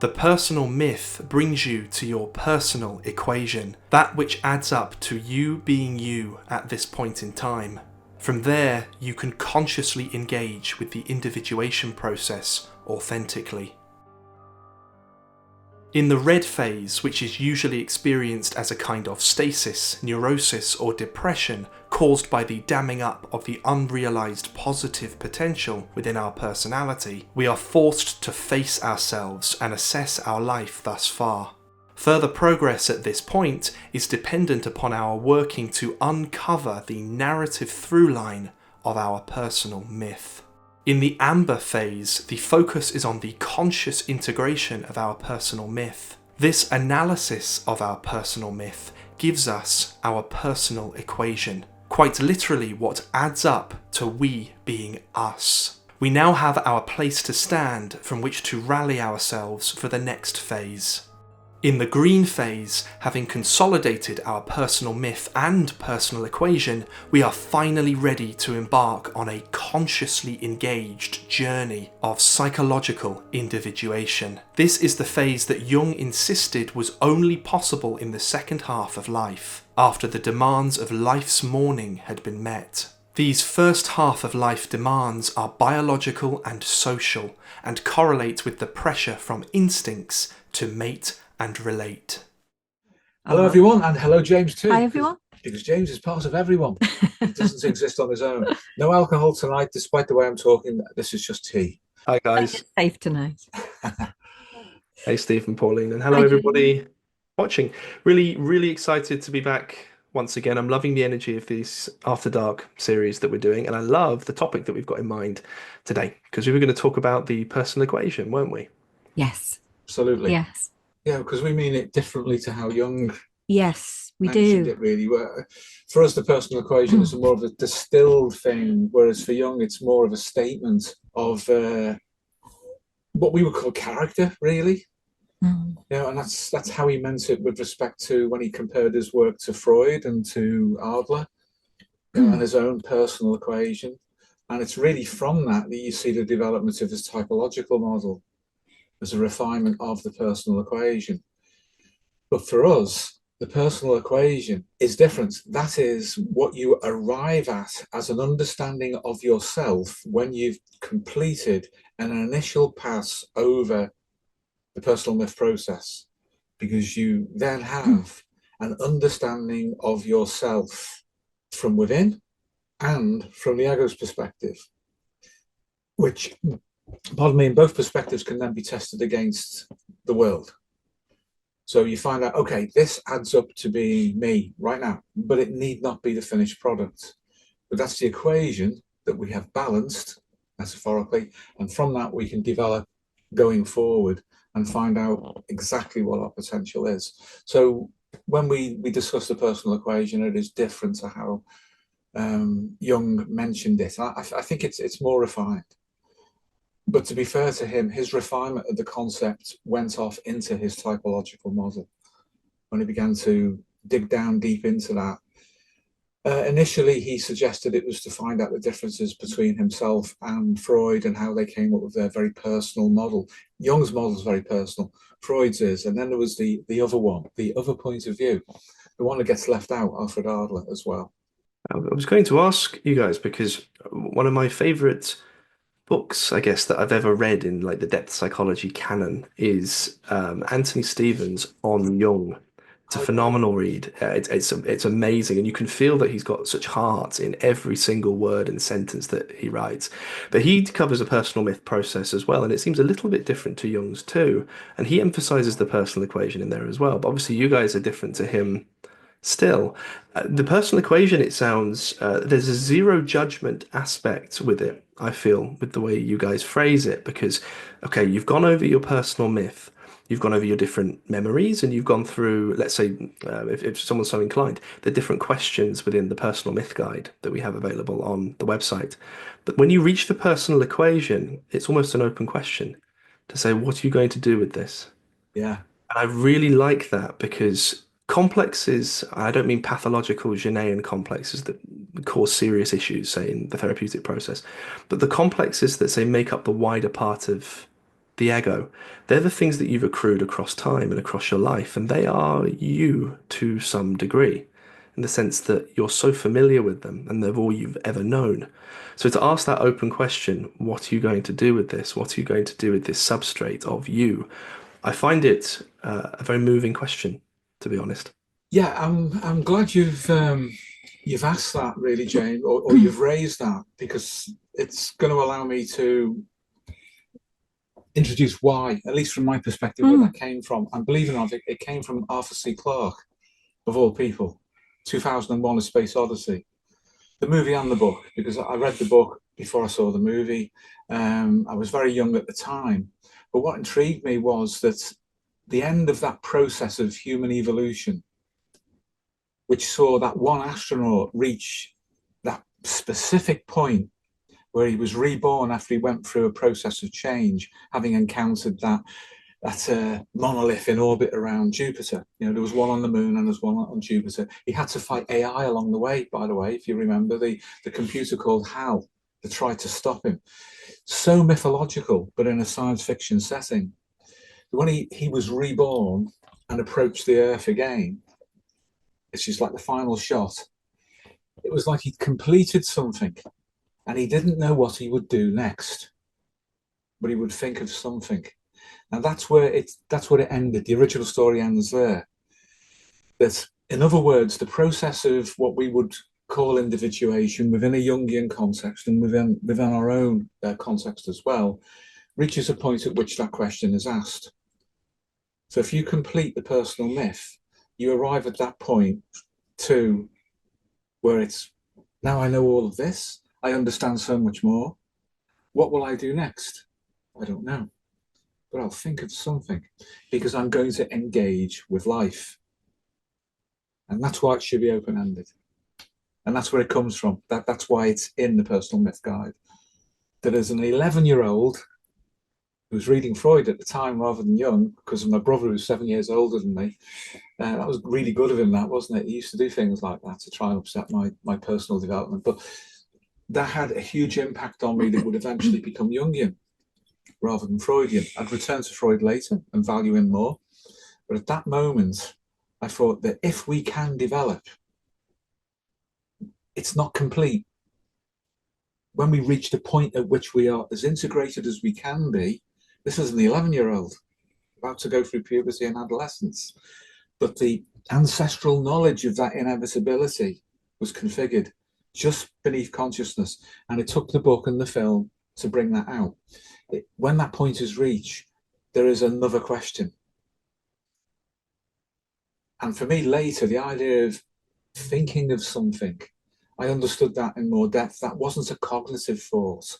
The personal myth brings you to your personal equation, that which adds up to you being you at this point in time. From there, you can consciously engage with the individuation process authentically. In the red phase, which is usually experienced as a kind of stasis, neurosis, or depression caused by the damming up of the unrealized positive potential within our personality, we are forced to face ourselves and assess our life thus far. Further progress at this point is dependent upon our working to uncover the narrative through line of our personal myth. In the amber phase, the focus is on the conscious integration of our personal myth. This analysis of our personal myth gives us our personal equation, quite literally what adds up to we being us. We now have our place to stand from which to rally ourselves for the next phase. In the green phase, having consolidated our personal myth and personal equation, we are finally ready to embark on a consciously engaged journey of psychological individuation. This is the phase that Jung insisted was only possible in the second half of life, after the demands of life's morning had been met. These first half of life demands are biological and social, and correlate with the pressure from instincts to mate and relate. Hello everyone, and hello James too. Hi everyone. Because James is part of everyone. He doesn't exist on his own. No alcohol tonight, despite the way I'm talking. This is just tea. Hi guys. It's safe tonight. Hey Steve and Pauline, and hello everybody watching. Really excited to be back once again. I'm loving the energy of this After Dark series that we're doing, and I love the topic that we've got in mind today, because we were going to talk about the personal equation, weren't we? Yes. Absolutely. Yes. Yeah, because we mean it differently to how Jung we mentioned do. it really. For us, the personal equation is more of a distilled thing, whereas for Jung, it's more of a statement of what we would call character, really. Yeah, and that's how he meant it with respect to when he compared his work to Freud and to Adler, and his own personal equation. And it's really from that you see the development of his typological model as a refinement of the personal equation. But for us, the personal equation is different. That is what you arrive at as an understanding of yourself when you've completed an initial pass over the personal myth process, because you then have an understanding of yourself from within and from the ego's perspective, which, pardon me, in both perspectives can then be tested against the world. So you find out, okay, this adds up to be me right now, but it need not be the finished product. But that's the equation that we have balanced metaphorically, and from that we can develop going forward and find out exactly what our potential is. So when we discuss the personal equation, it is different to how Jung mentioned it. I think it's more refined. But to be fair to him, his refinement of the concept went off into his typological model when he began to dig down deep into that. Initially, he suggested it was to find out the differences between himself and Freud and how they came up with their very personal model. Jung's model is very personal, Freud's is, and then there was the other one, the other point of view, the one that gets left out, Alfred Adler, as well. I was going to ask you guys, because one of my favorite books, I guess, that I've ever read in like the depth psychology canon is Anthony Stevens on Jung. It's a phenomenal read. It's amazing, and you can feel that he's got such heart in every single word and sentence that he writes. But he covers a personal myth process as well, and it seems a little bit different to Jung's too. And he emphasizes the personal equation in there as well. But obviously, you guys are different to him still. The personal equation, it sounds, there's a zero judgment aspect with it, I feel, with the way you guys phrase it, because, okay, you've gone over your personal myth, you've gone over your different memories, and you've gone through, let's say, if someone's so inclined, the different questions within the personal myth guide that we have available on the website. But when you reach the personal equation, it's almost an open question to say, what are you going to do with this? Yeah. And I really like that, because complexes, I don't mean pathological Janetian complexes that cause serious issues, say, in the therapeutic process, but the complexes that, say, make up the wider part of the ego, they're the things that you've accrued across time and across your life, and they are you to some degree, in the sense that you're so familiar with them and they're all you've ever known. So to ask that open question, what are you going to do with this? What are you going to do with this substrate of you? I find it a very moving question, to be honest. Yeah, I'm glad you've asked that, really, Jane, or you've raised that, because it's going to allow me to introduce why, at least from my perspective, where that came from. And believe it or not, it came from Arthur C. Clarke, of all people, 2001: A Space Odyssey. The movie and the book, because I read the book before I saw the movie. I was very young at the time. But what intrigued me was that the end of that process of human evolution, which saw that one astronaut reach that specific point where he was reborn after he went through a process of change, having encountered that monolith in orbit around Jupiter. You know, there was one on the moon and there's one on Jupiter. He had to fight AI along the way, by the way, if you remember, the computer called HAL that tried to stop him. So mythological, but in a science fiction setting. When he was reborn and approached the Earth again, it's just like the final shot. It was like he'd completed something and he didn't know what he would do next, but he would think of something. And that's where it ended. The original story ends there. That, in other words, the process of what we would call individuation within a Jungian context and within our own context as well, reaches a point at which that question is asked. So if you complete the personal myth, you arrive at that point too, where it's, now I know all of this, I understand so much more. What will I do next? I don't know, but I'll think of something, because I'm going to engage with life. And that's why it should be open-ended. And that's where it comes from. That's why it's in the Personal Myth Guide. That as an 11-year-old who was reading Freud at the time rather than Jung, because my brother was 7 years older than me, that was really good of him, that, wasn't it? He used to do things like that to try and upset my personal development. But that had a huge impact on me that would eventually become Jungian rather than Freudian. I'd return to Freud later and value him more. But at that moment, I thought that if we can develop, it's not complete. When we reach the point at which we are as integrated as we can be, this is an 11-year-old about to go through puberty and adolescence. But the ancestral knowledge of that inevitability was configured just beneath consciousness. And it took the book and the film to bring that out. When that point is reached, there is another question. And for me later, the idea of thinking of something, I understood that in more depth. That wasn't a cognitive thought.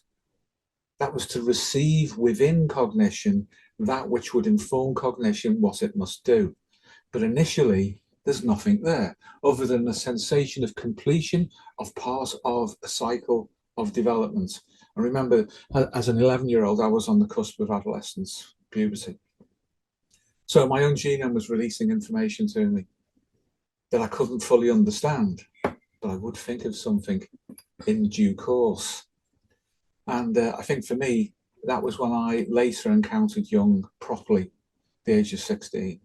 That was to receive within cognition that which would inform cognition what it must do. But initially, there's nothing there other than the sensation of completion of part of a cycle of development. I remember as an 11-year-old, I was on the cusp of adolescence, puberty. So my own genome was releasing information to me that I couldn't fully understand, but I would think of something in due course. And I think for me, that was when I later encountered Jung properly, at the age of 16.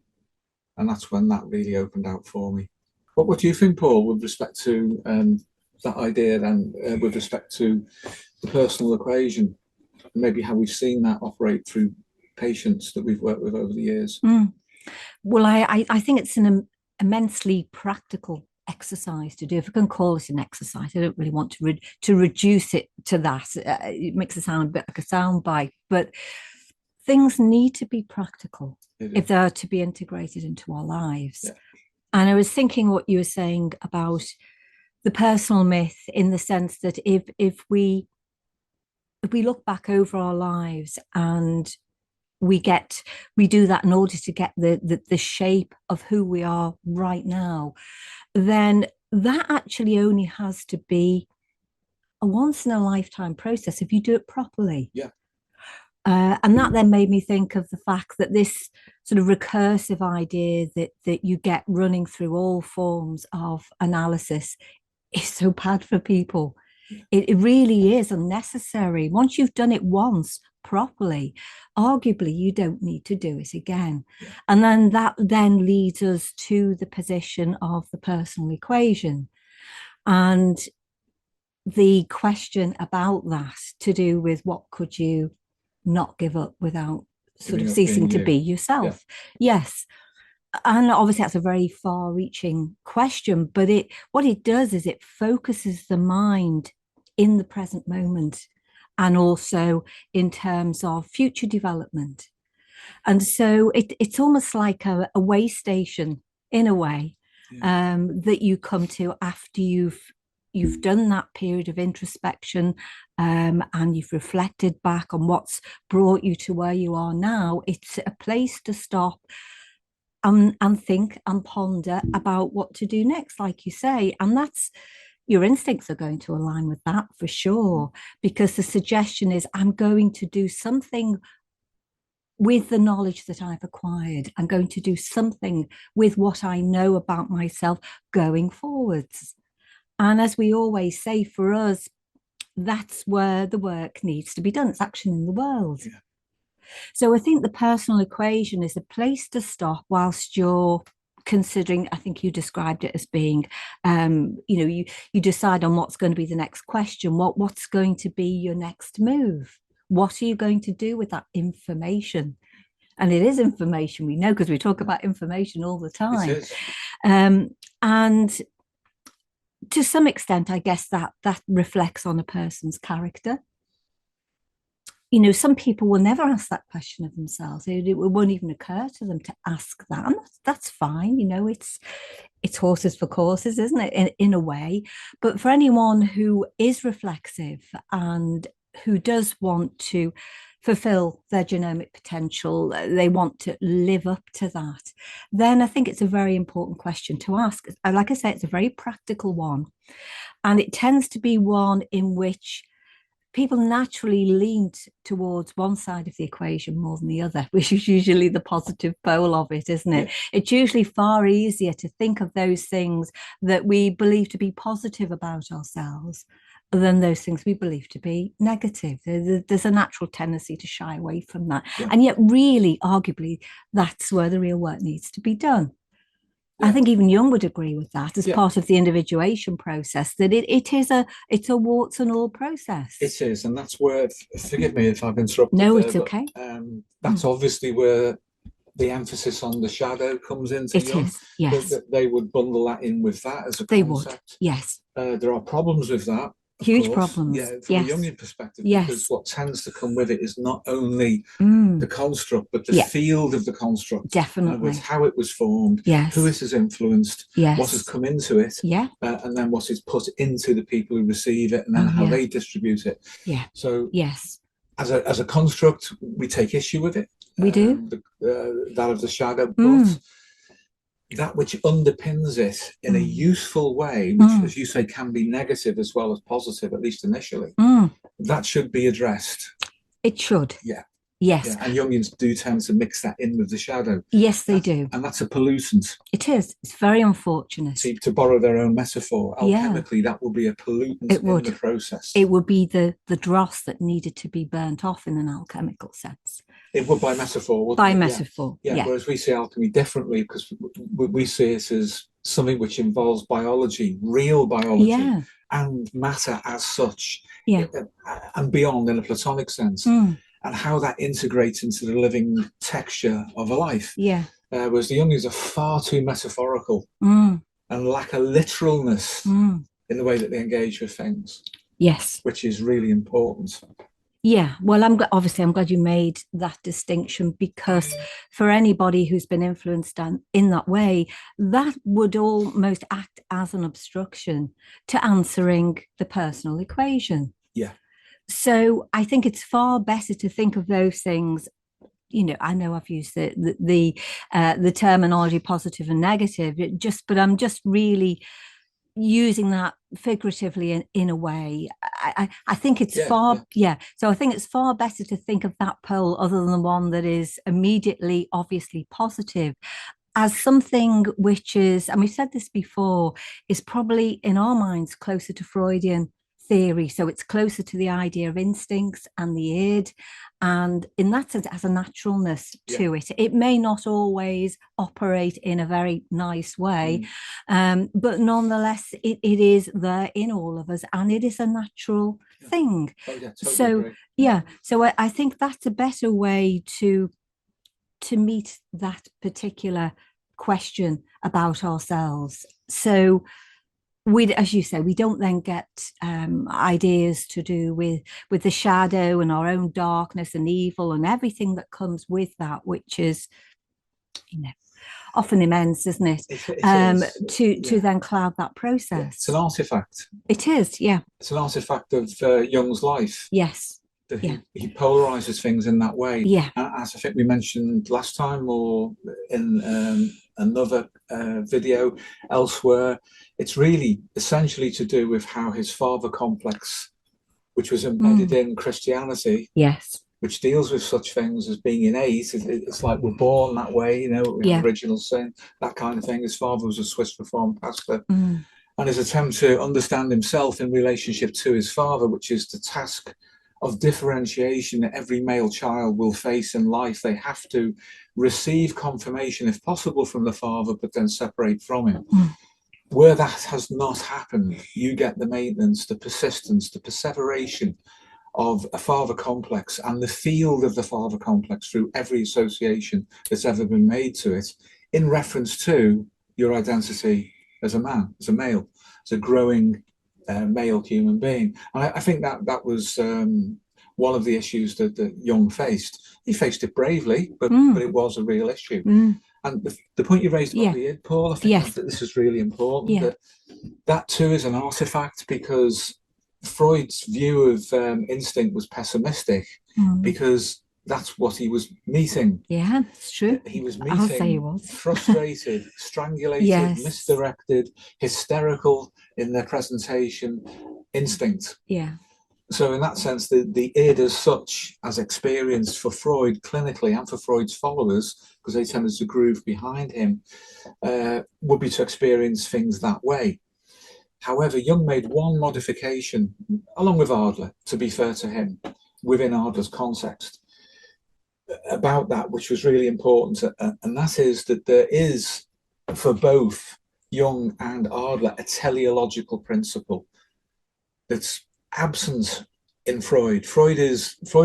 And that's when that really opened out for me. What do you think, Paul, with respect to that idea then, with respect to the personal equation, and maybe how we've seen that operate through patients that we've worked with over the years? Well, I think it's an immensely practical exercise to do, if I can call it an exercise. I don't really want to reduce it to that. It makes it sound a bit like a soundbite, but things need to be practical if they're to be integrated into our lives. Yeah. And I was thinking what you were saying about the personal myth, in the sense that if we look back over our lives and we do that in order to get the shape of who we are right now, then that actually only has to be a once in a lifetime process if you do it properly. Yeah. And that then made me think of the fact that this sort of recursive idea that you get running through all forms of analysis is so bad for people. It really is unnecessary. Once you've done it once, properly, arguably you don't need to do it again. And then that then leads us to the position of the personal equation. And the question about that to do with what could you not give up without sort of ceasing to be yourself. Yes. And obviously that's a very far-reaching question, but what it does is it focuses the mind in the present moment and also in terms of future development. And so it's almost like a waystation in a way, that you come to after you've done that period of introspection, and you've reflected back on what's brought you to where you are now. It's a place to stop and think and ponder about what to do next, like you say. And that's, your instincts are going to align with that for sure, because the suggestion is, I'm going to do something with the knowledge that I've acquired. I'm going to do something with what I know about myself going forwards. And as we always say, for us, that's where the work needs to be done. It's action in the world. Yeah. So I think the personal equation is a place to stop whilst you're considering, I think you described it as being, you decide on what's going to be the next question, what's going to be your next move. What are you going to do with that information? And it is information, we know, because we talk about information all the time. It is. And to some extent, I guess that reflects on a person's character. Some people will never ask that question of themselves. It won't even occur to them to ask that. And that's fine. It's horses for courses, isn't it? In a way. But for anyone who is reflexive and who does want to fulfill their genomic potential, they want to live up to that, then I think it's a very important question to ask. Like I say, it's a very practical one. And it tends to be one in which people naturally lean towards one side of the equation more than the other, which is usually the positive pole of it, isn't it? Yeah. It's usually far easier to think of those things that we believe to be positive about ourselves than those things we believe to be negative. There's a natural tendency to shy away from that. Yeah. And yet, really, arguably, that's where the real work needs to be done. Yeah. I think even Jung would agree with that as part of the individuation process, that it's a warts and all process. It is, and that's where, forgive me if I've interrupted. No, it's okay. That's obviously where the emphasis on the shadow comes into Jung. Is, yes. They would bundle that in with that as a concept. They would, yes. There are problems with that. Huge problems. Yeah, from a Jungian perspective, because what tends to come with it is not only the construct, but the field of the construct. Definitely. How it was formed, who it has influenced, what has come into it, and then what is put into the people who receive it, and then how they distribute it. Yeah. So as a construct, we take issue with it. We do. That of the shadow, but that which underpins it in a useful way, which, as you say, can be negative as well as positive, at least initially, that should be addressed. It should. Yeah. Yes. Yeah. And Jungians do tend to mix that in with the shadow. Yes, they do. And that's a pollutant. It is. It's very unfortunate. See, to borrow their own metaphor, alchemically, that would be a pollutant in the process. It would be the dross that needed to be burnt off in an alchemical sense. It would by metaphor. By metaphor, yeah. Whereas we see alchemy differently, because we see it as something which involves biology, real biology, and matter as such, and beyond in a Platonic sense, and how that integrates into the living texture of a life. Yeah. Whereas the Jungians are far too metaphorical and lack a literalness in the way that they engage with things. Yes. Which is really important. Yeah, well, I'm glad you made that distinction, because for anybody who's been influenced in that way, that would almost act as an obstruction to answering the personal equation. Yeah. So I think it's far better to think of those things. I know I've used the terminology positive and negative, but I'm just really using that figuratively in a way. I think it's so I think it's far better to think of that pole, other than the one that is immediately obviously positive, as something which is, and we've said this before, is probably in our minds closer to Freudian theory. So it's closer to the idea of instincts and the id. And in that sense, it has a naturalness to it. It may not always operate in a very nice way, but nonetheless, it is there in all of us, and it is a natural thing. Totally so agree. So I think that's a better way to meet that particular question about ourselves. So we, as you say, we don't then get ideas to do with the shadow and our own darkness and evil and everything that comes with that, which is, often immense, isn't it? To then cloud that process. Yeah, it's an artifact. It is, yeah. It's an artifact of Jung's life. Yes. That he polarizes things in that way. Yeah. As I think we mentioned last time, or in another video elsewhere, it's really essentially to do with how his father complex, which was embedded in Christianity, which deals with such things as being innate. It's like we're born that way, original sin, that kind of thing. His father was a Swiss Reformed pastor. And his attempt to understand himself in relationship to his father, which is the task of differentiation that every male child will face in life. They have to receive confirmation, if possible, from the father, but then separate from him. Where that has not happened, you get the maintenance, the persistence, the perseveration of a father complex and the field of the father complex through every association that's ever been made to it, in reference to your identity as a man, as a male, as a growing male human being. And I think that was one of the issues that Jung faced. He faced it bravely, but it was a real issue. And the point you raised about the id, Paul, I think that this is really important. That too is an artifact, because Freud's view of instinct was pessimistic, because that's what he was meeting. Yeah, it's true. He was meeting frustrated, strangulated, misdirected, hysterical in their presentation instinct. Yeah. So in that sense, the id as such, as experienced for Freud clinically and for Freud's followers, because they tended to groove behind him, would be to experience things that way. However, Jung made one modification, along with Adler, to be fair to him, within Adler's context, about that, which was really important, and that is that there is, for both Jung and Adler, a teleological principle that's absent in Freud. Freud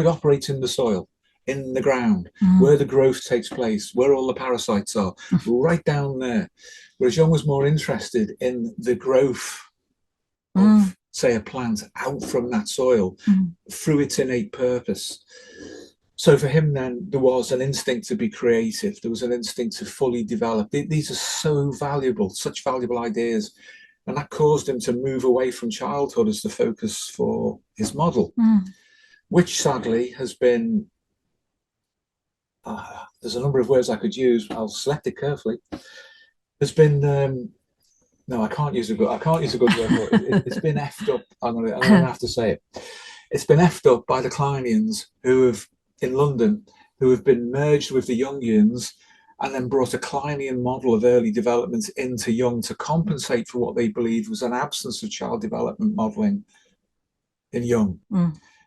operates in the soil, in the ground, where the growth takes place, where all the parasites are, right down there. Whereas Jung was more interested in the growth of, say, a plant out from that soil through its innate purpose. So for him then, there was an instinct to be creative. There was an instinct to fully develop. These are so valuable, such valuable ideas. And that caused him to move away from childhood as the focus for his model, which sadly has been, there's a number of words I could use, I'll select it carefully. There's been, no, I can't use a good word, but it's been effed up. I'm gonna have to say it. It's been effed up by the Kleinians in London, who have been merged with the Jungians and then brought a Kleinian model of early development into Jung to compensate for what they believed was an absence of child development modeling in Jung.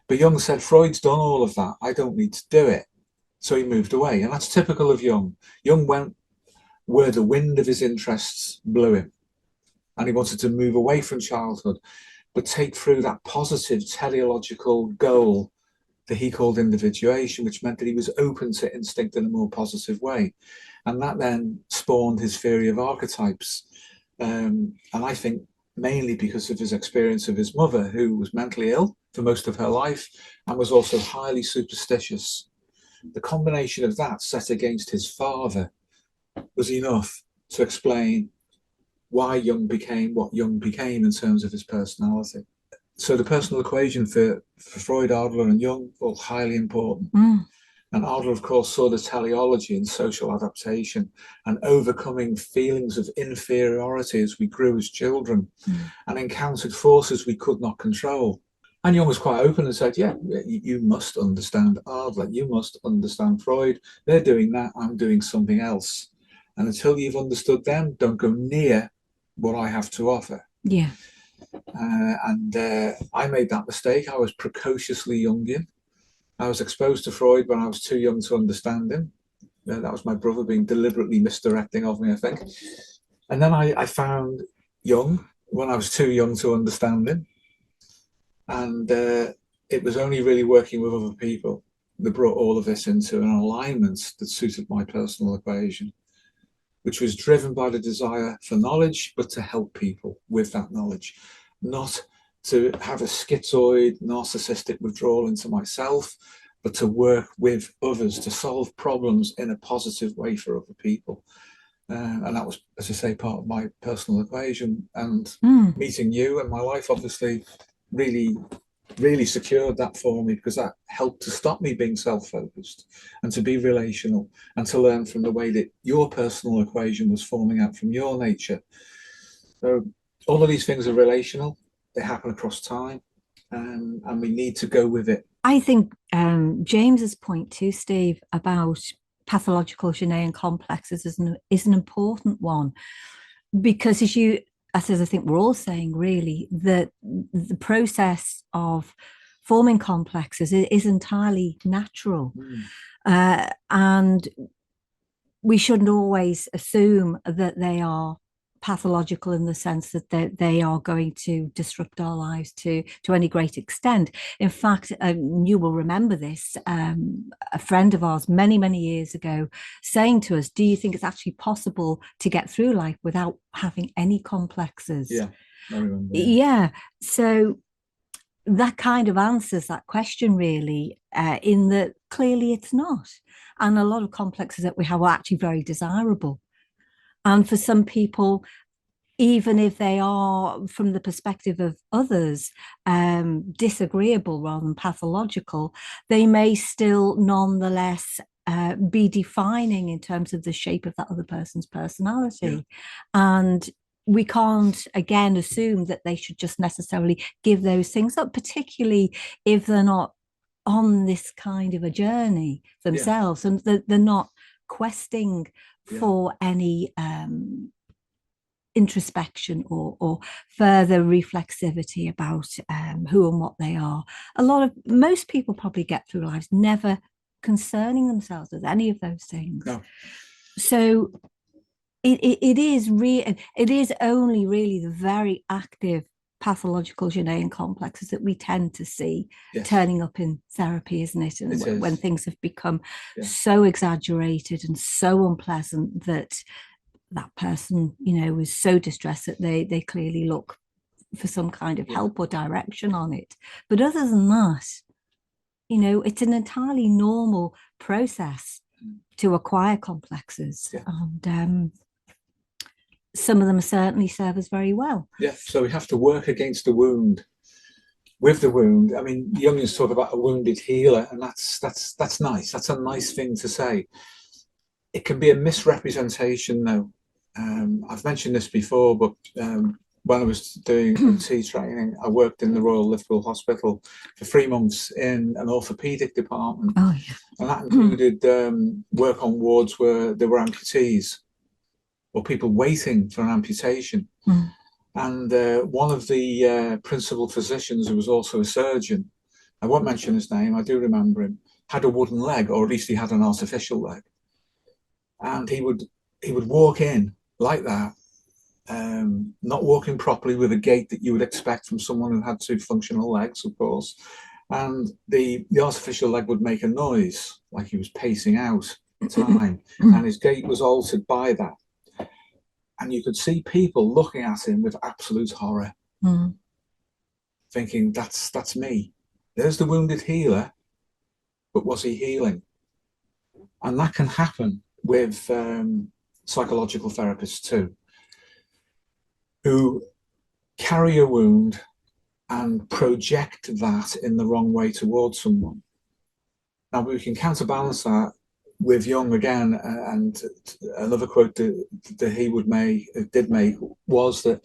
But Jung said, Freud's done all of that, I don't need to do it. So he moved away, and that's typical of Jung. Jung went where the wind of his interests blew him, and he wanted to move away from childhood, but take through that positive teleological goal that he called individuation, which meant that he was open to instinct in a more positive way. And that then spawned his theory of archetypes. And I think mainly because of his experience of his mother, who was mentally ill for most of her life and was also highly superstitious. The combination of that set against his father was enough to explain why Jung became what Jung became in terms of his personality. So the personal equation for Freud, Adler and Jung, all highly important. And Adler, of course, saw the teleology and social adaptation and overcoming feelings of inferiority as we grew as children and encountered forces we could not control. And Jung was quite open and said, yeah, you must understand Adler, you must understand Freud. They're doing that, I'm doing something else. And until you've understood them, don't go near what I have to offer. Yeah. I made that mistake. I was precociously Jungian. I was exposed to Freud when I was too young to understand him. That was my brother being deliberately misdirecting of me, I think. And then I found Jung when I was too young to understand him. And it was only really working with other people that brought all of this into an alignment that suited my personal equation, which was driven by the desire for knowledge, but to help people with that knowledge, not to have a schizoid, narcissistic withdrawal into myself, but to work with others to solve problems in a positive way for other people. And that was, as I say, part of my personal equation. And meeting you and my life obviously really secured that for me, because that helped to stop me being self-focused and to be relational and to learn from the way that your personal equation was forming out from your nature. So all of these things are relational. They happen across time, and we need to go with it. I think James's point too, Steve, about pathological Janetian complexes is an important one, because as I think we're all saying, really, that the process of forming complexes is entirely natural. And we shouldn't always assume that they are pathological in the sense that they are going to disrupt our lives to any great extent. In fact, you will remember this, a friend of ours many years ago saying to us, do you think it's actually possible to get through life without having any complexes? Yeah, I remember. Yeah. So that kind of answers that question, really, in that clearly it's not. And a lot of complexes that we have are actually very desirable. And for some people, even if they are, from the perspective of others, disagreeable rather than pathological, they may still nonetheless be defining in terms of the shape of that other person's personality. Yeah. And we can't, again, assume that they should just necessarily give those things up, particularly if they're not on this kind of a journey themselves, and they're not questing for any introspection or further reflexivity about who and what they are. Most people probably get through lives never concerning themselves with any of those things. No. So it is only really the very active pathological Janetian complexes that we tend to see turning up in therapy, isn't it? And when things have become so exaggerated and so unpleasant that person, is so distressed that they clearly look for some kind of help or direction on it. But other than that, it's an entirely normal process to acquire complexes. And some of them certainly serve us very well. Yeah, so we have to work against the wound. With the wound, I mean, Jungians talk about a wounded healer, and that's nice. That's a nice thing to say. It can be a misrepresentation, though. I've mentioned this before, but when I was doing OT training, I worked in the Royal Liverpool Hospital for 3 months in an orthopaedic department. Oh, yeah. And that included work on wards where there were amputees or people waiting for an amputation. And one of the principal physicians, who was also a surgeon, I won't mention his name, I do remember him, had a wooden leg, or at least he had an artificial leg. And he would walk in like that, not walking properly, with a gait that you would expect from someone who had 2 functional legs, of course. And the artificial leg would make a noise, like he was pacing out time, and his gait was altered by that. And you could see people looking at him with absolute horror, thinking, that's me. There's the wounded healer, but was he healing? And that can happen with psychological therapists too, who carry a wound and project that in the wrong way towards someone. Now, we can counterbalance that with Jung again, and another quote that he did make was that,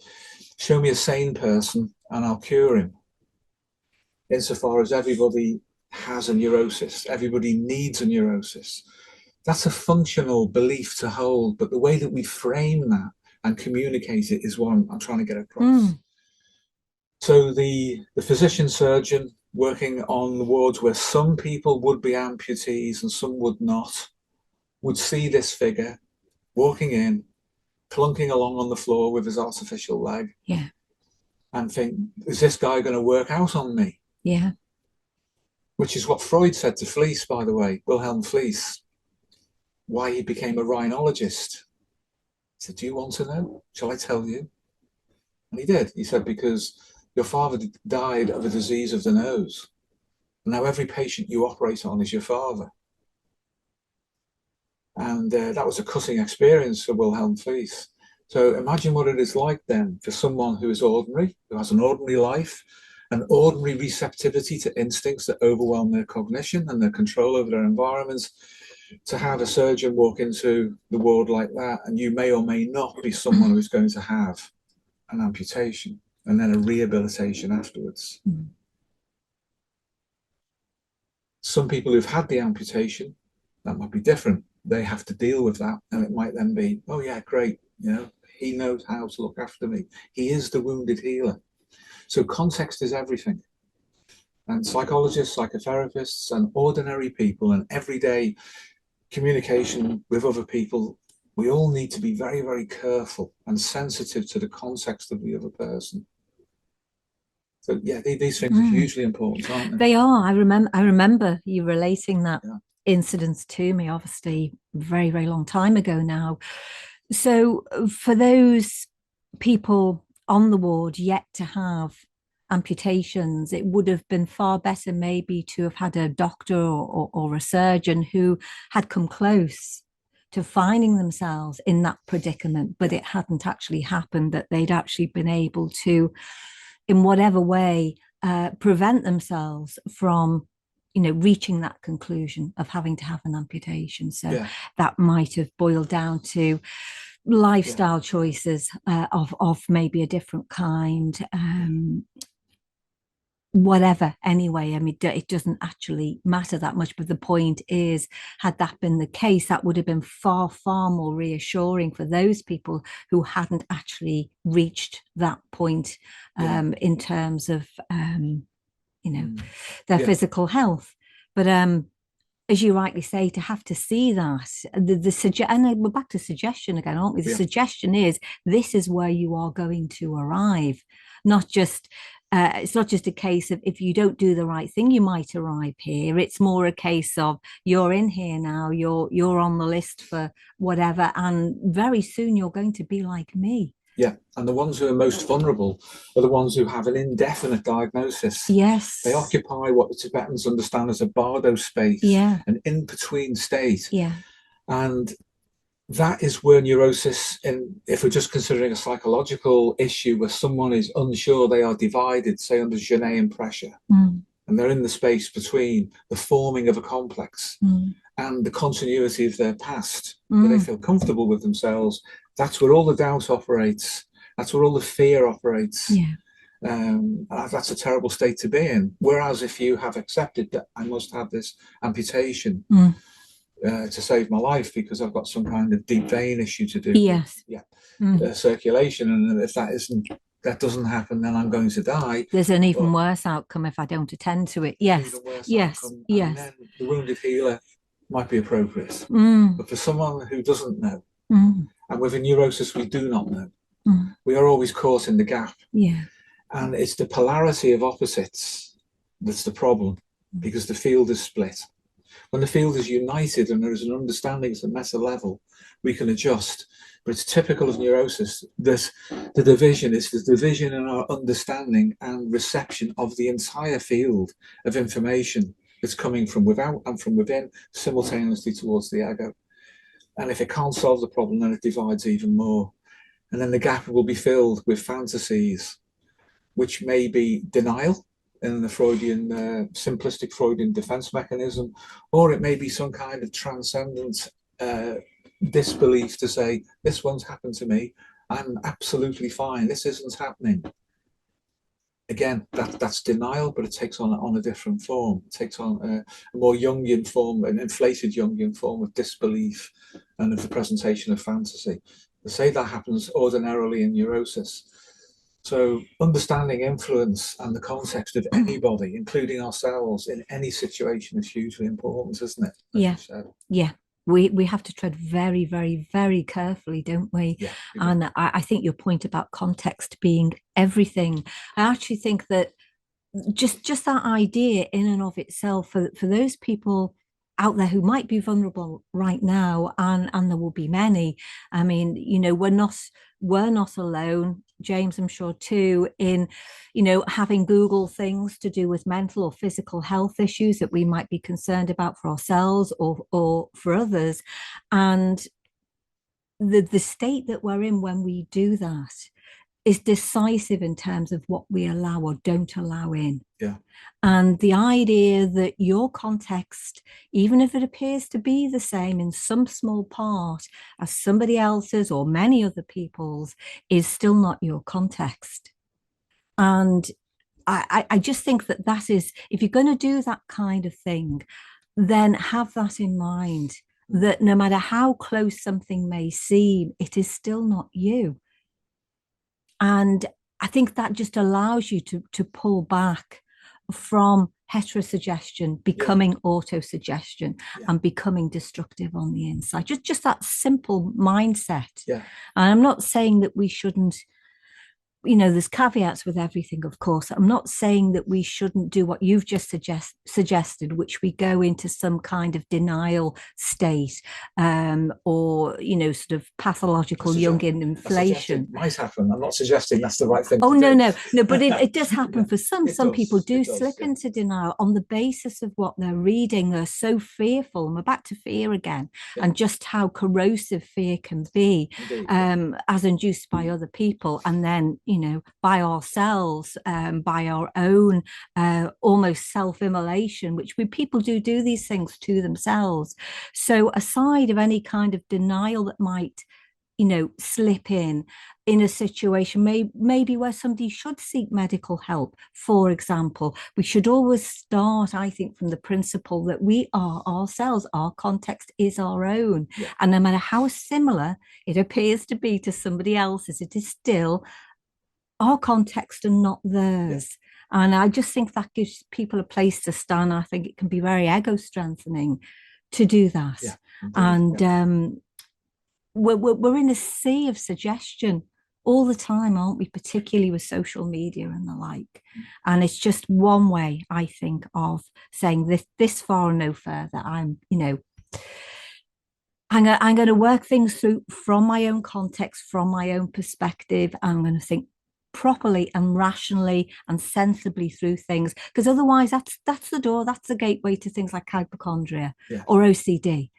show me a sane person and I'll cure him. Insofar as everybody has a neurosis, everybody needs a neurosis. That's a functional belief to hold, but the way that we frame that and communicate it is what I'm trying to get across. So the physician surgeon working on the wards where some people would be amputees and some would not, would see this figure walking in, clunking along on the floor with his artificial leg, Yeah. and think, is this guy going to work out on me? Yeah. Which is what Freud said to Fliess, by the way, Wilhelm Fliess, why he became a rhinologist. He said, do you want to know? Shall I tell you? And he did. He said, because your father died of a disease of the nose. Now every patient you operate on is your father. And that was a cutting experience for Wilhelm Fliess. So imagine what it is like then for someone who is ordinary, who has an ordinary life, an ordinary receptivity to instincts that overwhelm their cognition and their control over their environments, to have a surgeon walk into the ward like that, and you may or may not be someone who's going to have an amputation and then a rehabilitation afterwards. Mm. Some people who've had the amputation, that might be different. They have to deal with that, and it might then be, oh yeah, great, you know, he knows how to look after me. He is the wounded healer. So context is everything. And psychologists, psychotherapists, and ordinary people and everyday communication with other people, we all need to be very, very careful and sensitive to the context of the other person. So yeah, these things are hugely important, aren't they? They are. I remember you relating that incident to me, obviously very, very long time ago now. So for those people on the ward yet to have amputations, it would have been far better maybe to have had a doctor or a surgeon who had come close to finding themselves in that predicament, but it hadn't actually happened, that they'd actually been able to, in whatever way, prevent themselves from, you know, reaching that conclusion of having to have an amputation. So that might have boiled down to lifestyle choices of maybe a different kind, whatever. Anyway, I mean, it doesn't actually matter that much, but the point is, had that been the case, that would have been far, far more reassuring for those people who hadn't actually reached that point in terms of you know, their physical health. But as you rightly say, to have to see that, and we're back to suggestion again, aren't we? The suggestion is, this is where you are going to arrive, not just it's not just a case of, if you don't do the right thing, you might arrive here. It's more a case of, you're in here now, you're on the list for whatever, and very soon you're going to be like me. Yeah, and the ones who are most vulnerable are the ones who have an indefinite diagnosis. Yes. They occupy what the Tibetans understand as a Bardo space, an in-between state. Yeah. And that is where neurosis, if we're just considering a psychological issue where someone is unsure, they are divided, say under Janetian pressure, and they're in the space between the forming of a complex and the continuity of their past, where they feel comfortable with themselves. That's where all the doubt operates. That's where all the fear operates. That's a terrible state to be in. Whereas if you have accepted that I must have this amputation to save my life because I've got some kind of deep vein issue to do with circulation, and if that doesn't happen, then I'm going to die. There's an even worse outcome if I don't attend to it. Yes. And then the wounded healer might be appropriate. But for someone who doesn't know, and with a neurosis we do not know, we are always caught in the gap. And it's the polarity of opposites that's the problem, because the field is split. When the field is united and there is an understanding at a meta level, we can adjust. But it's typical of neurosis that the division is the division in our understanding and reception of the entire field of information that's coming from without and from within simultaneously towards the ego. And if it can't solve the problem, then it divides even more. And then the gap will be filled with fantasies, which may be denial in the Freudian, simplistic Freudian defense mechanism, or it may be some kind of transcendent disbelief to say, this one's happened to me, I'm absolutely fine, this isn't happening. Again, that's denial, but it takes on a different form. It takes on a more Jungian form, an inflated Jungian form of disbelief and of the presentation of fantasy. To say that happens ordinarily in neurosis, So understanding influence and the context of anybody, including ourselves, in any situation is hugely important, isn't it? Yeah. Yeah. We have to tread very, very, very carefully, don't we? Yeah. And I think your point about context being everything, I actually think that just that idea in and of itself for those people out there who might be vulnerable right now, and there will be many. I mean, we're not alone, James, I'm sure too, in having Google things to do with mental or physical health issues that we might be concerned about for ourselves or for others. And the state that we're in when we do that is decisive in terms of what we allow or don't allow in. Yeah. And the idea that your context, even if it appears to be the same in some small part as somebody else's or many other people's, is still not your context. And I just think that is, if you're going to do that kind of thing, then have that in mind, that no matter how close something may seem, it is still not you. And I think that just allows you to pull back from heterosuggestion, becoming autosuggestion, and becoming destructive on the inside. Just that simple mindset. Yeah. And I'm not saying that we shouldn't, there's caveats with everything, of course. I'm not saying that we shouldn't do what you've just suggested, which we go into some kind of denial state, or, sort of pathological Jungian inflation. It might happen. I'm not suggesting that's the right thing to do. No, but it does happen for some. Some people do slip into denial on the basis of what they're reading. They're so fearful, and we're back to fear again, and just how corrosive fear can be, as induced by other people, and then, by ourselves, by our own almost self-immolation, which people do these things to themselves. So aside of any kind of denial that might, slip in a situation maybe where somebody should seek medical help, for example, we should always start, I think, from the principle that we are ourselves, our context is our own. And no matter how similar it appears to be to somebody else's, it is still our context and not theirs. And I just think that gives people a place to stand. I think it can be very ego strengthening to do that. And we're in a sea of suggestion all the time, aren't we? Particularly with social media and the like. And it's just one way, I think, of saying this far and no further. I'm going to work things through from my own context, from my own perspective. I'm going to think properly and rationally and sensibly through things, because otherwise that's the door, that's the gateway to things like hypochondria or OCD,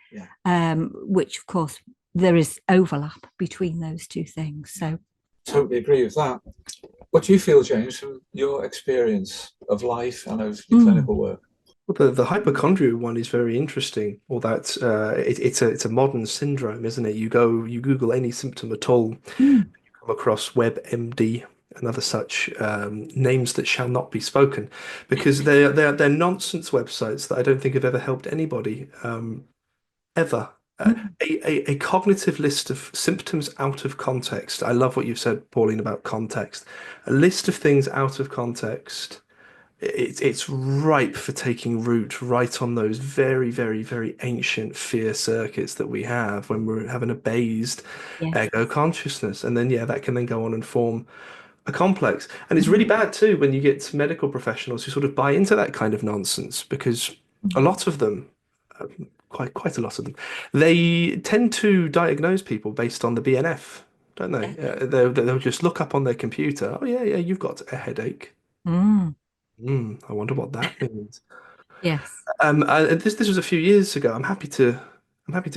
which of course there is overlap between those two things. So totally agree with that. What do you feel, James, from your experience of life and of your clinical work? Well, the hypochondria one is very interesting. Or that it's a modern syndrome, isn't it? You Google any symptom at all, you come across WebMD and other such names that shall not be spoken, because they're nonsense websites that I don't think have ever helped anybody ever. A cognitive list of symptoms out of context. I love what you said, Pauline, about context. A list of things out of context. It's ripe for taking root right on those very, very, very ancient fear circuits that we have when we're having a based ego consciousness. And then, that can then go on and form a complex. And it's really bad too when you get medical professionals who sort of buy into that kind of nonsense, because a lot of them, quite a lot of them, they tend to diagnose people based on the BNF, don't they? They'll just look up on their computer, oh yeah, you've got a headache. I wonder what that means. Yes. This was a few years ago. I'm happy to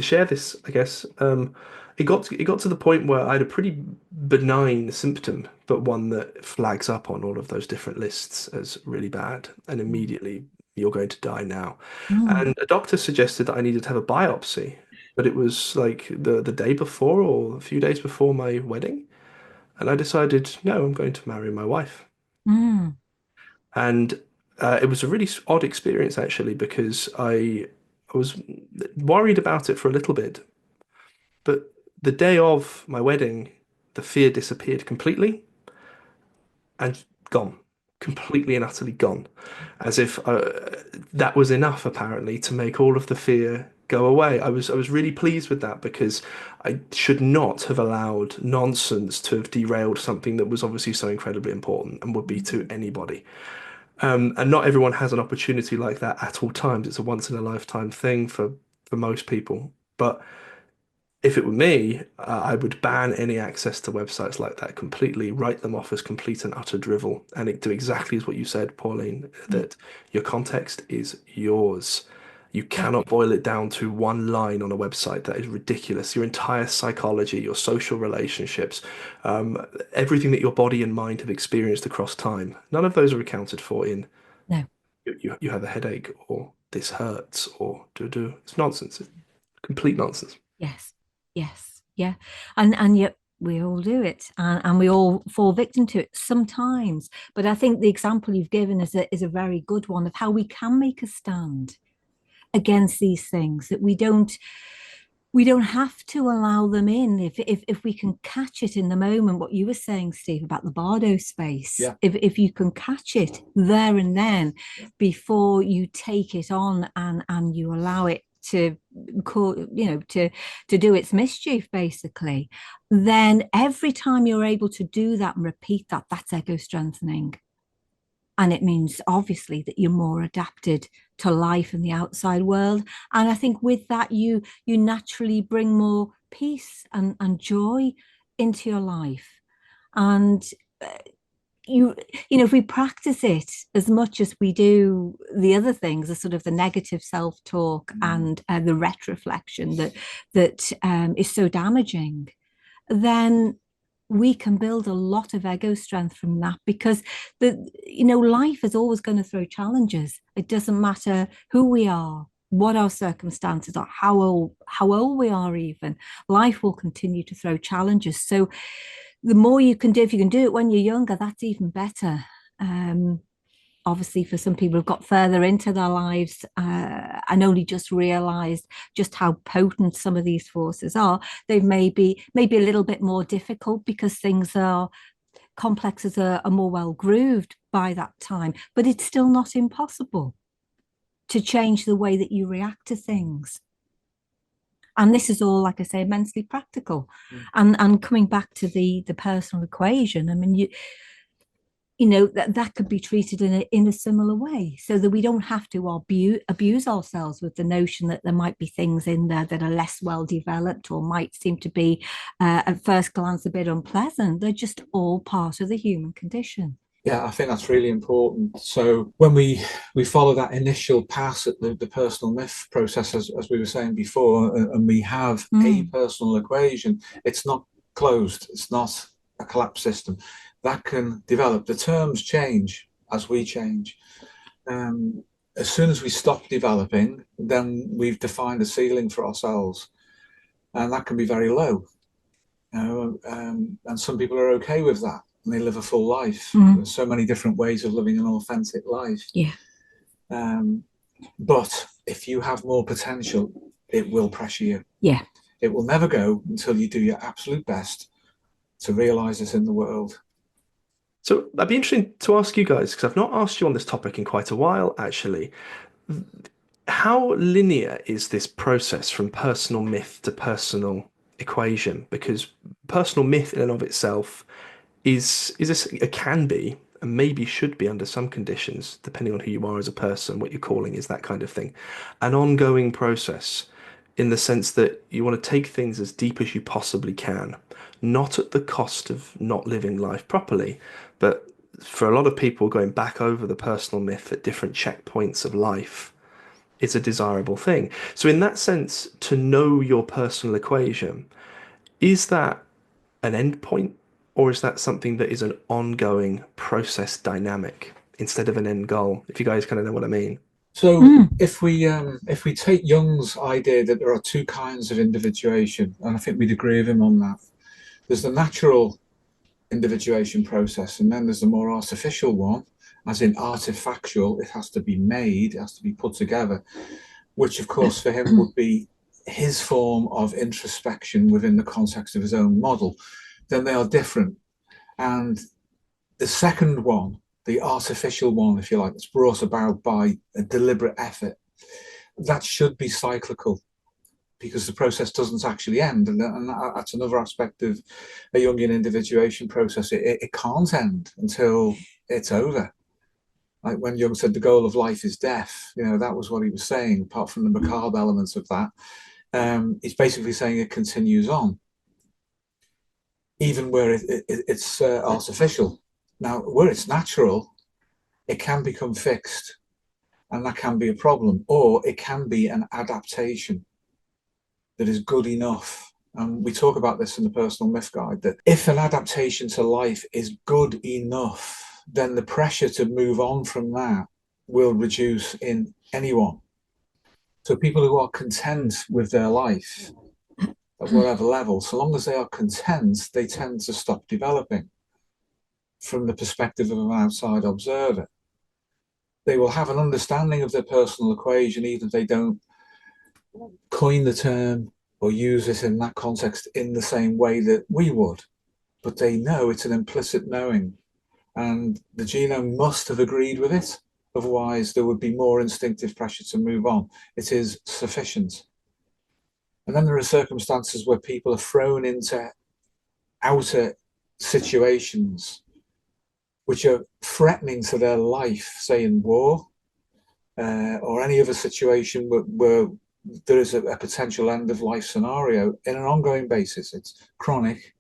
share this, I guess. It got to the point where I had a pretty benign symptom, but one that flags up on all of those different lists as really bad, and immediately you're going to die now. And a doctor suggested that I needed to have a biopsy, but it was like the day before or a few days before my wedding, and I decided, no, I'm going to marry my wife. And it was a really odd experience, actually, because I was worried about it for a little bit. But the day of my wedding, the fear disappeared completely. and gone, completely and utterly gone, as if that was enough apparently to make all of the fear go away. I was really pleased with that, because I should not have allowed nonsense to have derailed something that was obviously so incredibly important and would be to anybody. And not everyone has an opportunity like that at all times. It's a once in a lifetime thing for most people. But if it were me, I would ban any access to websites like that completely, write them off as complete and utter drivel, and do exactly as what you said, Pauline, that your context is yours. You cannot boil it down to one line on a website. That is ridiculous. Your entire psychology, your social relationships, everything that your body and mind have experienced across time, none of those are accounted for in No. you have a headache, or this hurts, or do. It's nonsense. It's complete nonsense. Yes. Yes. Yeah. And yet we all do it, and we all fall victim to it sometimes. But I think the example you've given is a very good one of how we can make a stand against these things, that we don't have to allow them in if we can catch it in the moment. What you were saying, Steve, about the Bardo space, if you can catch it there and then, before you take it on and you allow it to do its mischief, basically, then every time you're able to do that and repeat that, that's ego strengthening. And it means obviously that you're more adapted to life in the outside world. And I think with that, you naturally bring more peace and joy into your life. And if we practice it as much as we do the other things, the sort of the negative self-talk and the retroflection that is so damaging, then we can build a lot of ego strength from that, because life is always going to throw challenges. It doesn't matter who we are, what our circumstances are, how old we are, even life will continue to throw challenges. So the more you can do, if you can do it when you're younger, that's even better. Obviously, for some people who've got further into their lives and only just realised just how potent some of these forces are, they may be a little bit more difficult, because complexes are more well grooved by that time. But it's still not impossible to change the way that you react to things. And this is all, like I say, immensely practical. And coming back to the personal equation, I mean, that could be treated in a similar way, so that we don't have to abuse ourselves with the notion that there might be things in there that are less well developed, or might seem to be at first glance a bit unpleasant. They're just all part of the human condition. Yeah, I think that's really important. So when we follow that initial pass at the personal myth process, as we were saying before, and we have a personal equation, it's not closed. It's not a collapsed system. That can develop. The terms change as we change. As soon as we stop developing, then we've defined a ceiling for ourselves, and that can be very low. And some people are okay with that, and they live a full life. There's so many different ways of living an authentic life. Yeah. But if you have more potential, it will pressure you. Yeah. It will never go until you do your absolute best to realize it in the world. So that'd be interesting to ask you guys, because I've not asked you on this topic in quite a while, actually. How linear is this process from personal myth to personal equation? Because personal myth in and of itself it can be, and maybe should be under some conditions, depending on who you are as a person, what your calling is, that kind of thing, an ongoing process, in the sense that you want to take things as deep as you possibly can, not at the cost of not living life properly, but for a lot of people, going back over the personal myth at different checkpoints of life is a desirable thing. So in that sense, to know your personal equation, is that an end point, or is that something that is an ongoing process dynamic instead of an end goal? If you guys kind of know what I mean. So if we take Jung's idea that there are two kinds of individuation, and I think we'd agree with him on that. There's the natural individuation process, and then there's the more artificial one, as in artifactual. It has to be made, it has to be put together, which of course for him would be his form of introspection within the context of his own model. Then they are different. And The second one, the artificial one, if you like, that's brought about by a deliberate effort, that should be cyclical, because the process doesn't actually end. And that's another aspect of a Jungian individuation process. It can't end until it's over. Like when Jung said the goal of life is death, you know, that was what he was saying, apart from the macabre elements of that. He's basically saying it continues on, even where it's artificial. Now, where it's natural, it can become fixed, and that can be a problem, or it can be an adaptation that is good enough. And we talk about this in the Personal Myth Guide, that if an adaptation to life is good enough, then the pressure to move on from that will reduce in anyone. So people who are content with their life at whatever level, so long as they are content, they tend to stop developing from the perspective of an outside observer. They will have an understanding of their personal equation, even if they don't coin the term or use it in that context in the same way that we would, but they know it's an implicit knowing, and the genome must have agreed with it. Otherwise, there would be more instinctive pressure to move on. It is sufficient. And then there are circumstances where people are thrown into outer situations which are threatening to their life, say in war, or any other situation where there is a potential end of life scenario in an ongoing basis. It's chronic.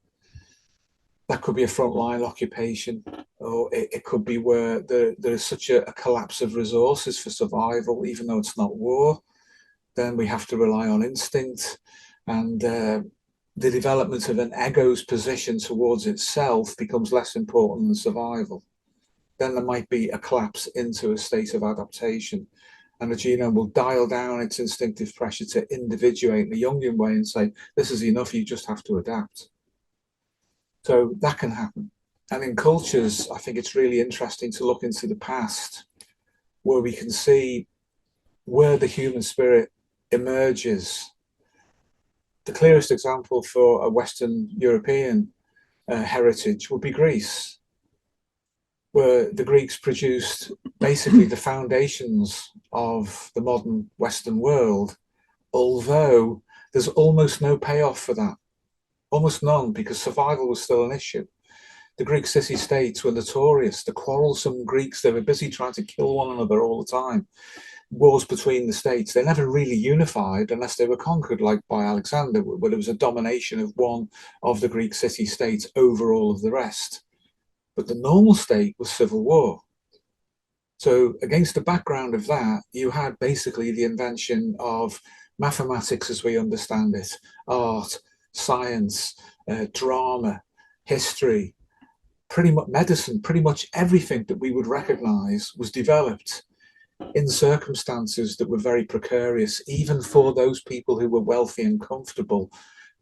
That could be a frontline occupation, or it could be where there is such a collapse of resources for survival, even though it's not war. Then we have to rely on instinct, and the development of an ego's position towards itself becomes less important than survival. Then there might be a collapse into a state of adaptation, and the genome will dial down its instinctive pressure to individuate in the Jungian way and say, this is enough, you just have to adapt. So that can happen. And in cultures, I think it's really interesting to look into the past, where we can see where the human spirit emerges. The clearest example for a Western European heritage would be Greece, where the Greeks produced basically the foundations of the modern Western world, although there's almost no payoff for that. Almost none, because survival was still an issue. The Greek city-states were notorious. The quarrelsome Greeks, they were busy trying to kill one another all the time. Wars between the states, they never really unified unless they were conquered, like by Alexander, where there was a domination of one of the Greek city-states over all of the rest. But the normal state was civil war. So against the background of that, you had basically the invention of mathematics as we understand it, art, science, drama, history, pretty much medicine, pretty much everything that we would recognize was developed in circumstances that were very precarious, even for those people who were wealthy and comfortable.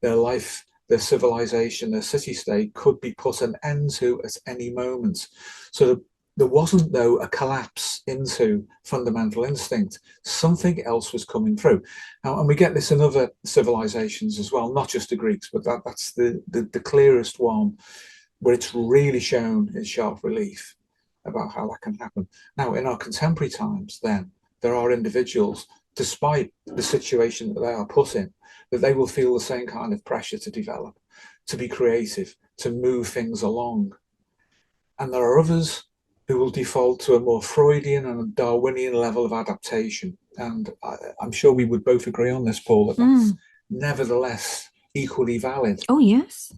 Their life, their civilization, their city-state could be put an end to at any moment. So there wasn't, though, a collapse into fundamental instinct. Something else was coming through. Now, and we get this in other civilizations as well, not just the Greeks, but that's the clearest one where it's really shown in sharp relief about how that can happen. Now, in our contemporary times, then, there are individuals, despite the situation that they are put in, that they will feel the same kind of pressure to develop, to be creative, to move things along. And there are others who will default to a more Freudian and Darwinian level of adaptation. And I'm sure we would both agree on this, Paul, that that's nevertheless equally valid. Oh, yes.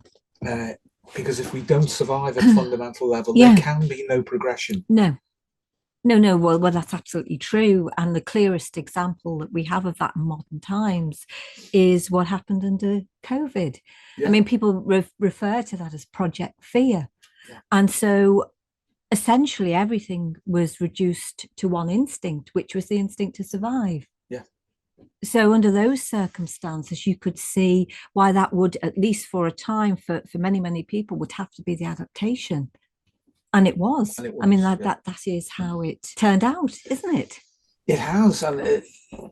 Because if we don't survive at fundamental level, there can be no progression. No. Well, that's absolutely true. And the clearest example that we have of that in modern times is what happened under COVID. Yeah. I mean, people refer to that as Project Fear. Yeah. And so essentially everything was reduced to one instinct, which was the instinct to survive. Yeah. So under those circumstances, you could see why that would, at least for a time, for many, many people, would have to be the adaptation. And it was. I mean, that is how it turned out, isn't it? It has. And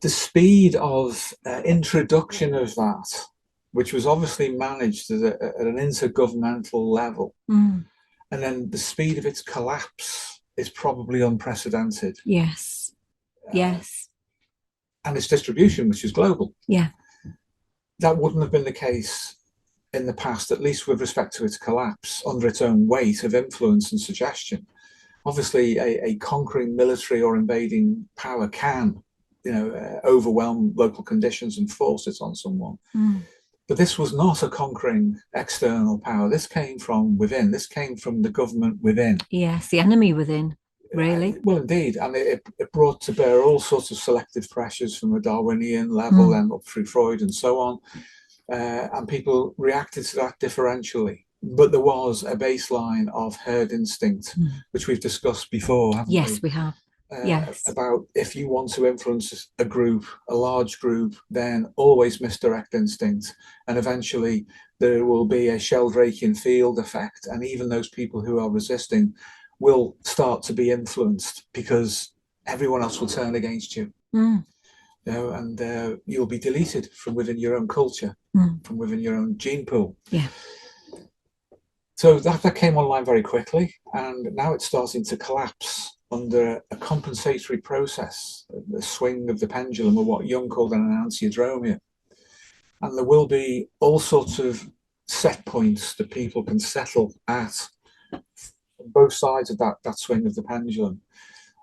the speed of introduction of that, which was obviously managed at an intergovernmental level, and then the speed of its collapse is probably unprecedented. Yes. Yes. And its distribution, which is global. Yeah. That wouldn't have been the case in the past, at least with respect to its collapse under its own weight of influence and suggestion. Obviously, a conquering military or invading power can, overwhelm local conditions and force it on someone. But this was not a conquering external power. This came from within. This came from the government within. Yes, the enemy within, really. Well, indeed. And it brought to bear all sorts of selective pressures from a Darwinian level and up through Freud and so on. And people reacted to that differentially. But there was a baseline of herd instinct, which we've discussed before, haven't we? Yes, we have. Yes. About if you want to influence a group, a large group, then always misdirect instinct. And eventually there will be a Sheldrakean field effect. And even those people who are resisting will start to be influenced because everyone else will turn against you. And you'll be deleted from within your own culture, from within your own gene pool. Yeah. So that came online very quickly, and now it's starting to collapse under a compensatory process, the swing of the pendulum, or what Jung called an enantiodromia. And there will be all sorts of set points that people can settle at on both sides of that swing of the pendulum.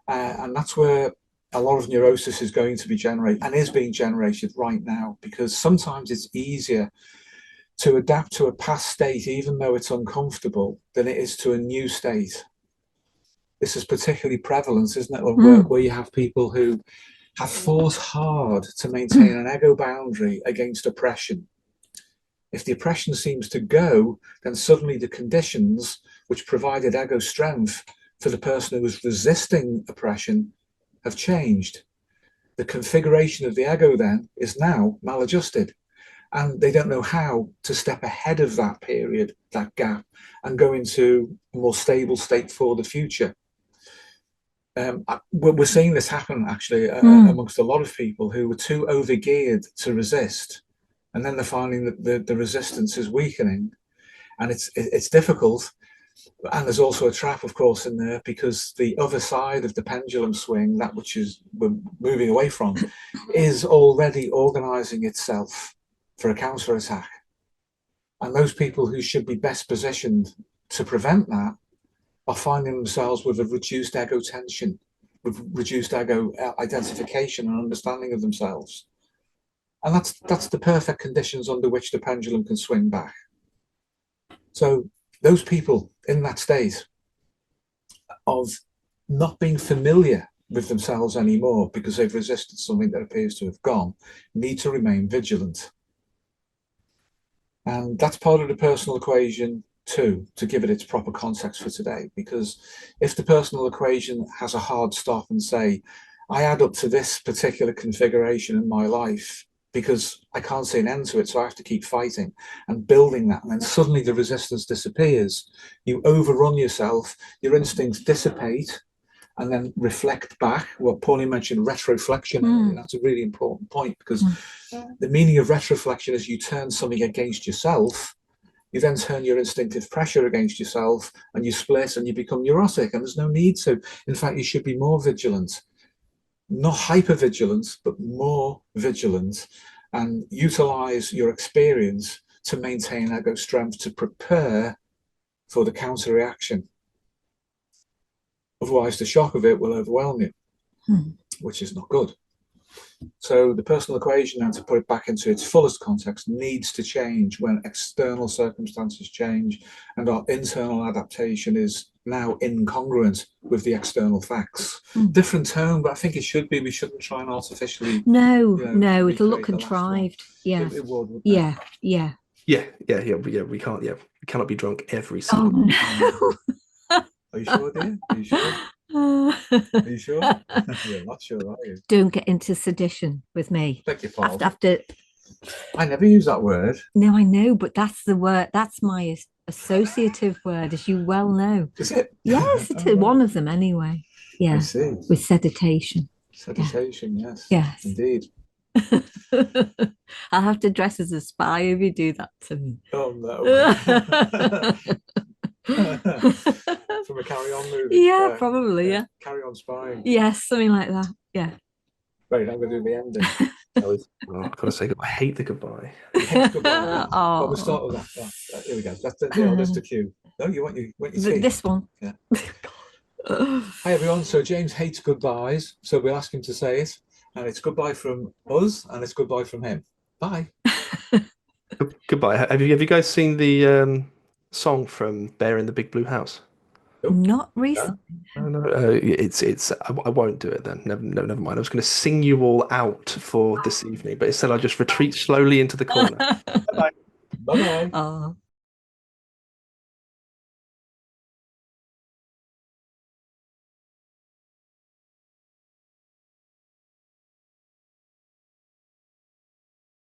And that's where a lot of neurosis is going to be generated, and is being generated right now, because sometimes it's easier to adapt to a past state, even though it's uncomfortable, than it is to a new state. This is particularly prevalent, isn't it? Where you have people who have fought hard to maintain an ego boundary against oppression. If the oppression seems to go, then suddenly the conditions which provided ego strength for the person who was resisting oppression have changed. The configuration of the ego then is now maladjusted. And they don't know how to step ahead of that period, that gap, and go into a more stable state for the future. We're seeing this happen, actually, amongst a lot of people who were too overgeared to resist. And then they're finding that the resistance is weakening. And it's difficult. And there's also a trap, of course, in there, because the other side of the pendulum swing, that which we're moving away from, is already organizing itself for a counter-attack. And those people who should be best positioned to prevent that are finding themselves with a reduced ego tension, with reduced ego identification and understanding of themselves. And that's the perfect conditions under which the pendulum can swing back. So those people in that state of not being familiar with themselves anymore because they've resisted something that appears to have gone need to remain vigilant. And that's part of the personal equation too, to give it its proper context for today. Because if the personal equation has a hard stop and say, I add up to this particular configuration in my life because I can't see an end to it, so I have to keep fighting and building that, and then suddenly the resistance disappears, you overrun yourself, your instincts dissipate, and then reflect back. What Pauline mentioned, retroflection, that's a really important point, because the meaning of retroflection is you turn something against yourself, you then turn your instinctive pressure against yourself, and you split and you become neurotic, and there's no need to. In fact, you should be more vigilant. Not hypervigilance, but more vigilant, and utilize your experience to maintain ego strength to prepare for the counter reaction. Otherwise, the shock of it will overwhelm you, which is not good. So the personal equation, then, to put it back into its fullest context, needs to change when external circumstances change and our internal adaptation is now incongruent with the external facts. Different tone, but I think it should be. We shouldn't try and artificially. No, it'll look contrived. Yeah. It would. Yeah. We cannot be drunk every single. Oh no. Are you sure, dear? Are you sure? Are you sure? You're not sure, are you? Don't get into sedition with me. Beg your pardon. After I never use that word. No, I know, but that's the word. That's my associative word, as you well know. Is it? Yes, it is. One of them, anyway. Yeah. I see. With seditation. Seditation, yes. Yes. Indeed. I'll have to dress as a spy if you do that to me. Oh, no. From a Carry On movie. Yeah, probably, yeah. Carry On Spying. Yes, something like that. Yeah. Right, I'm going to do the ending. I've got to say, I hate the goodbye. Goodbye. Oh. Well, we'll start with that. Here we go. That's the cue. No, you want your tea? This one. Yeah. Hi everyone. So James hates goodbyes, so we'll ask him to say it, and it's goodbye from us, and it's goodbye from him. Bye. Goodbye. Have you guys seen the song from Bear in the Big Blue House? Not recently. No. It's. I won't do it then. Never mind. I was going to sing you all out for this evening, but instead I'll just retreat slowly into the corner. Bye bye. Bye bye. Oh.